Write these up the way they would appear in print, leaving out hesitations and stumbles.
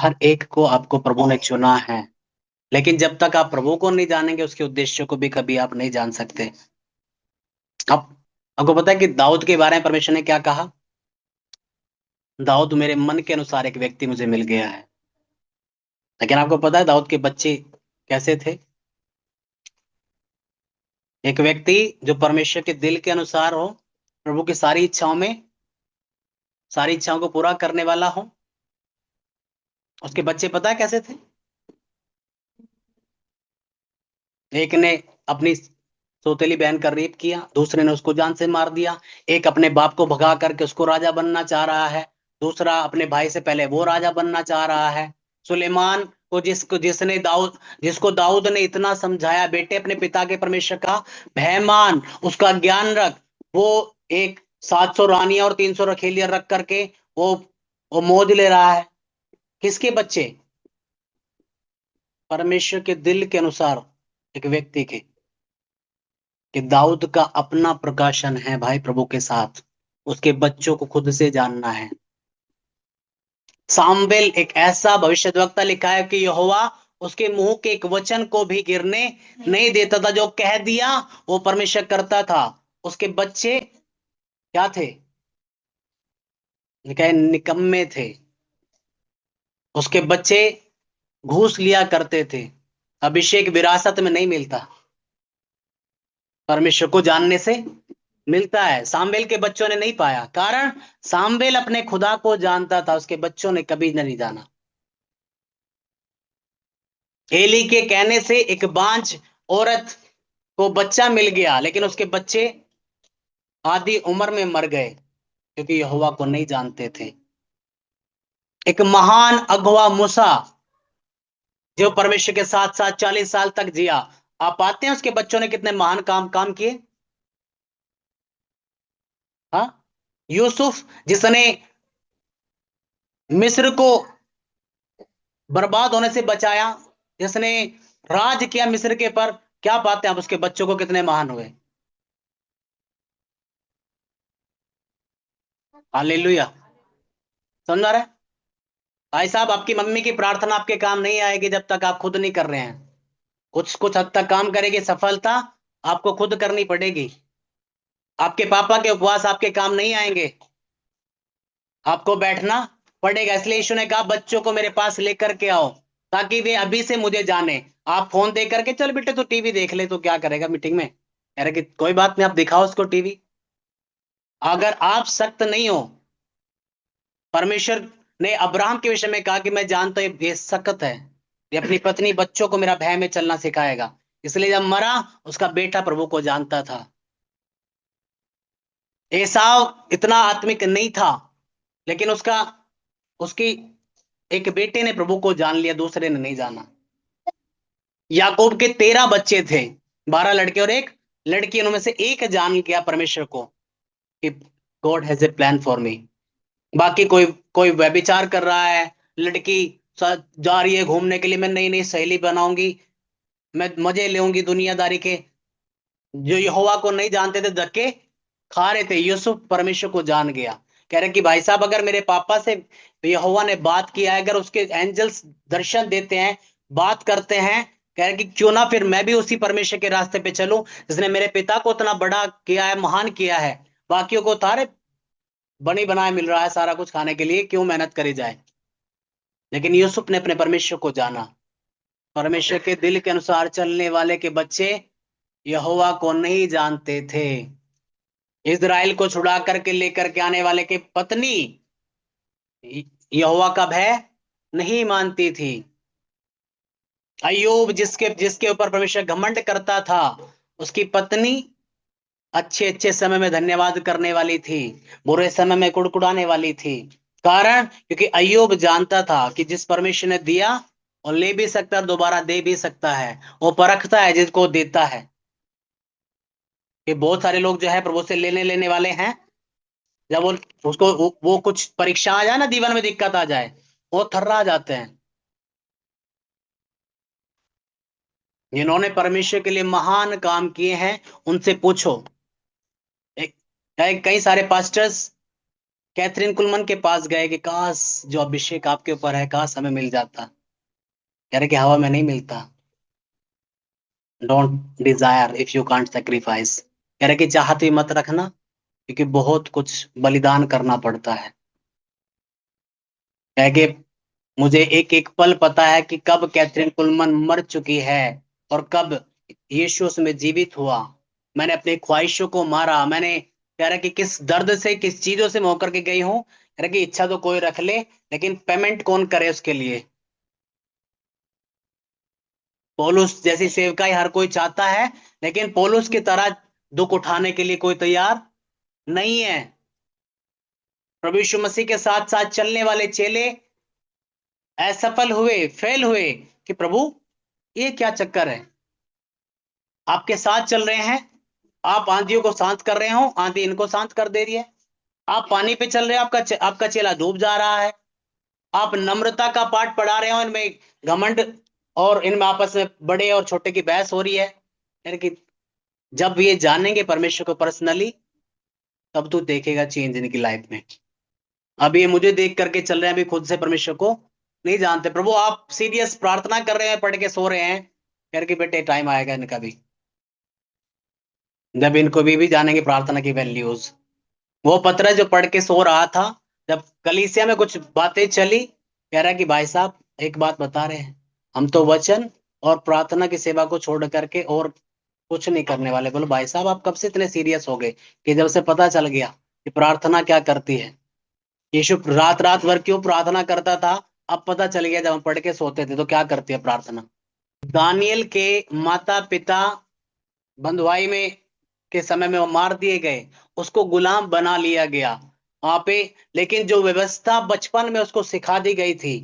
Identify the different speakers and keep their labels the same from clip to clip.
Speaker 1: हर एक को आपको प्रभु ने चुना है, लेकिन जब तक आप प्रभु को नहीं जानेंगे उसके उद्देश्य को भी कभी आप नहीं जान सकते। अब आपको पता है कि दाऊद के बारे में परमेश्वर ने क्या कहा? दाऊद मेरे मन के अनुसार एक व्यक्ति मुझे मिल गया है। लेकिन आपको पता है दाऊद के बच्चे कैसे थे? एक व्यक्ति जो परमेश्वर के दिल के अनुसार हो, प्रभु की सारी इच्छाओं में सारी इच्छाओं को पूरा करने वाला हो, उसके बच्चे पता है कैसे थे? एक ने अपनी सौतेली बहन का रेप किया, दूसरे ने उसको जान से मार दिया, एक अपने बाप को भगा करके उसको राजा बनना चाह रहा है, दूसरा अपने भाई से पहले वो राजा बनना चाह रहा है। सुलेमान को जिसको दाऊद ने इतना समझाया, बेटे अपने पिता के परमेश्वर का भय मान, उसका ज्ञान रख, वो एक 700 रानियां और 300 रखेलियां रख करके वो मौज ले रहा है। किसके बच्चे? परमेश्वर के दिल के अनुसार एक व्यक्ति के। कि दाऊद का अपना प्रकाशन है भाई प्रभु के साथ, उसके बच्चों को खुद से जानना है। सामवेल एक ऐसा भविष्यद्वक्ता लिखा है कि यहोवा उसके मुंह के एक वचन को भी गिरने नहीं देता था, जो कह दिया वो परमेश्वर करता था। उसके बच्चे क्या थे? लिखा है निकम्मे थे। उसके बच्चे घूस लिया करते थे। अभिषेक विरासत में नहीं मिलता, परमेश्वर को जानने से मिलता है। सामवेल के बच्चों ने नहीं पाया, कारण सामवेल अपने खुदा को जानता था, उसके बच्चों ने कभी नहीं जाना। एली के कहने से एक बांझ औरत को बच्चा मिल गया, लेकिन उसके बच्चे आधी उम्र में मर गए क्योंकि यहोवा को नहीं जानते थे। एक महान अगुआ मूसा जो परमेश्वर के साथ साथ 40 साल तक जिया, आप पाते हैं उसके बच्चों ने कितने महान काम काम किए। हाँ, यूसुफ जिसने मिस्र को बर्बाद होने से बचाया, जिसने राज किया मिस्र के पर, क्या पाते हैं आप उसके बच्चों को कितने महान हुए। हालेलुया। समझ आ रहा है? भाई साहब, आपकी मम्मी की प्रार्थना आपके काम नहीं आएगी जब तक आप खुद नहीं कर रहे हैं। कुछ कुछ हद तक काम करेगी, सफलता आपको खुद करनी पड़ेगी। आपके पापा के उपवास आपके काम नहीं आएंगे, आपको बैठना पड़ेगा। इसलिए यीशु ने कहा बच्चों को मेरे पास लेकर के आओ ताकि वे अभी से मुझे जाने। आप फोन दे करके चल बेटे तो टीवी देख ले, तो क्या करेगा मीटिंग में? कह रहे कि कोई बात नहीं, आप दिखाओ उसको टीवी। अगर आप सख्त नहीं हो, परमेश्वर ने अब्राहम के विषय में कहा कि मैं जानता हूं ये सख्त है, ये अपनी पत्नी बच्चों को मेरा भय में चलना सिखाएगा। इसलिए जब मरा, उसका बेटा प्रभु को जानता था। एसाव इतना आत्मिक नहीं था, लेकिन उसकी एक बेटे ने प्रभु को जान लिया, दूसरे ने नहीं जाना। याकूब के 13 बच्चे थे, 12 लड़के और एक लड़की, उनमें से एक जान गया परमेश्वर को कि God has a plan for me. बाकी कोई कोई व्यभिचार कर रहा है, लड़की जा रही है घूमने के लिए, मैं नई नई सहेली बनाऊंगी, मैं मजे लेंगी दुनियादारी के। जो यहोवा को नहीं जानते थे धक्के खा रहे थे। यूसुफ परमेश्वर को जान गया, कह रहे कि भाई साहब अगर मेरे पापा से यहोवा ने बात किया है, अगर उसके एंजल्स दर्शन देते हैं, बात करते हैं, कह रहे कि क्यों ना फिर मैं भी उसी परमेश्वर के रास्ते पे चलूं जिसने मेरे पिता को इतना बड़ा किया है, महान किया है। बाकियों को तारे बनी बनाए मिल रहा है सारा कुछ खाने के लिए, क्यों मेहनत करी जाए। लेकिन यूसुफ ने अपने परमेश्वर को जाना। परमेश्वर के दिल के अनुसार चलने वाले के बच्चे यहोवा को नहीं जानते थे। इज़राइल को छुड़ा करके लेकर के आने वाले की पत्नी यहोवा का भय नहीं मानती थी। अय्यूब जिसके जिसके ऊपर परमेश्वर घमंड करता था, उसकी पत्नी अच्छे अच्छे समय में धन्यवाद करने वाली थी, बुरे समय में कुड़कुड़ाने वाली थी। कारण क्योंकि अय्यूब जानता था कि जिस परमेश्वर ने दिया और ले भी सकता है, दोबारा दे भी सकता है, वो परखता है जिसको देता है। कि बहुत सारे लोग जो है प्रभु से लेने लेने वाले हैं, जब वो उसको वो कुछ परीक्षा आ जाए ना, जीवन में दिक्कत आ जाए, वो थर्रा जाते हैं। जिन्होंने परमेश्वर के लिए महान काम किए हैं उनसे पूछो। एक, एक कई सारे पास्टर्स कैथरीन कुलमन के पास गए कि काश जो अभिषेक आपके ऊपर है काश हमें मिल जाता। कह रहे कि हवा में नहीं मिलता। Don't Dzire if you can't sacrifice. कह रहे कि चाहत भी मत रखना, क्योंकि बहुत कुछ बलिदान करना पड़ता है। कह के मुझे एक एक पल पता है कि कब कैथरीन कुलमन मर चुकी है और कब यीशु उसमें जीवित हुआ। मैंने अपनी ख्वाहिशों को मारा। मैंने कह रहा कि किस दर्द से किस चीजों से मैं होकर के गई हूँ। कह रहा कि इच्छा तो कोई रख ले, लेकिन पेमेंट कौन करे उसके लिए। पौलुस जैसी सेवकाई हर कोई चाहता है, लेकिन पौलुस की तरह दुख उठाने के लिए कोई तैयार नहीं है। प्रभु यीशु मसीह के साथ साथ चलने वाले चेले असफल हुए, फेल हुए कि प्रभु ये क्या चक्कर है। आपके साथ चल रहे हैं, आप आंधियों को शांत कर रहे हो, आंधी इनको शांत कर दे रही है। आप पानी पे चल रहे हो, आपका चेला डूब जा रहा है। आप नम्रता का पाठ पढ़ा रहे हो, इनमें घमंड और इनमें आपस में बड़े और छोटे की बहस हो रही है। यानी कि जब ये जानेंगे परमेश्वर को पर्सनली, तब तो देखेगा चेंज इनकी लाइफ में। अभी ये मुझे देख करके चल रहे हैं, अभी खुद से परमेश्वर को नहीं जानते। प्रभु आप सीरियस प्रार्थना कर रहे हैं, पढ़ के सो रहे हैं। कह के बेटे टाइम आएगा इनका भी, जब इनको भी जानेंगे प्रार्थना की वैल्यूज। वो पत्र जो पढ़ के सो रहा था, जब कलीसिया में कुछ बातें चली, कह रहा है कि भाई साहब एक बात बता रहे हैं, हम तो वचन और प्रार्थना की सेवा को छोड़ करके और कुछ नहीं करने वाले। बोलो भाई साहब आप कब से इतने सीरियस हो गए कि जब से पता चल गया कि प्रार्थना क्या करती है। यीशु रात रात भर क्यों प्रार्थना करता था, अब पता चल गया। जब हम पढ़ के सोते थे तो क्या करती है प्रार्थना। दानियल के माता पिता बंधुआई में के समय में वो मार दिए गए, उसको गुलाम बना लिया गया वहां पे। लेकिन जो व्यवस्था बचपन में उसको सिखा दी गई थी,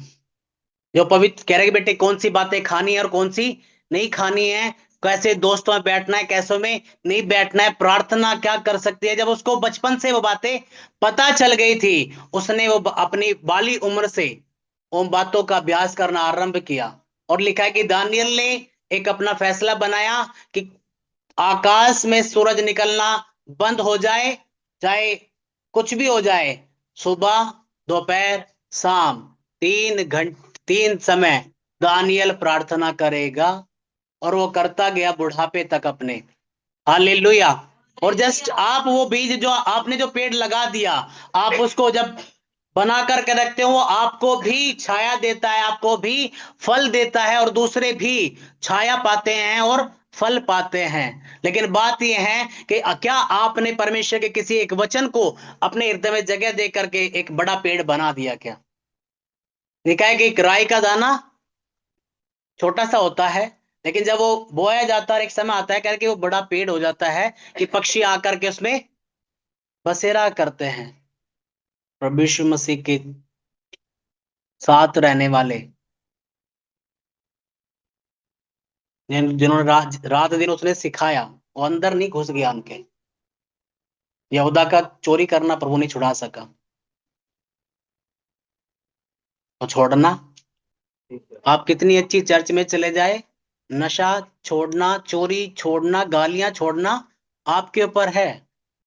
Speaker 1: जो पवित्र कह रहे कि बेटे कौन सी बातें खानी है और कौन सी नहीं खानी है, कैसे दोस्तों में बैठना है, कैसों में नहीं बैठना है, प्रार्थना क्या कर सकती है, जब उसको बचपन से वो बातें पता चल गई थी, उसने वो अपनी बाली उम्र से उन बातों का अभ्यास करना आरंभ किया। और लिखा है कि दानियल ने एक अपना फैसला बनाया कि आकाश में सूरज निकलना बंद हो जाए, चाहे कुछ भी हो जाए, सुबह दोपहर शाम 3 घंटे 3 समय दानियल प्रार्थना करेगा। और वो करता गया बुढ़ापे तक अपने। हालेलुया। और जस्ट आप वो बीज जो आपने जो पेड़ लगा दिया, आप उसको जब बना करके रखते हो, आपको भी छाया देता है, आपको भी फल देता है, और दूसरे भी छाया पाते हैं और फल पाते हैं। लेकिन बात यह है कि क्या आपने परमेश्वर के किसी एक वचन को अपने हृदय में जगह दे करके एक बड़ा पेड़ बना दिया क्या। देखा है कि एक राई का दाना छोटा सा होता है, लेकिन जब वो बोया जाता है, एक समय आता है करके वो बड़ा पेड़ हो जाता है कि पक्षी आकर के उसमें बसेरा करते हैं। प्रभु यीशु मसीह के साथ रहने वाले जिन्होंने रात रात दिन उसने सिखाया, वो अंदर नहीं घुस गया उनके। यहूदा का चोरी करना प्रभु नहीं छुड़ा सका, तो छोड़ना। आप कितनी अच्छी चर्च में चले जाए, नशा छोड़ना, चोरी छोड़ना, गालियां छोड़ना आपके ऊपर है।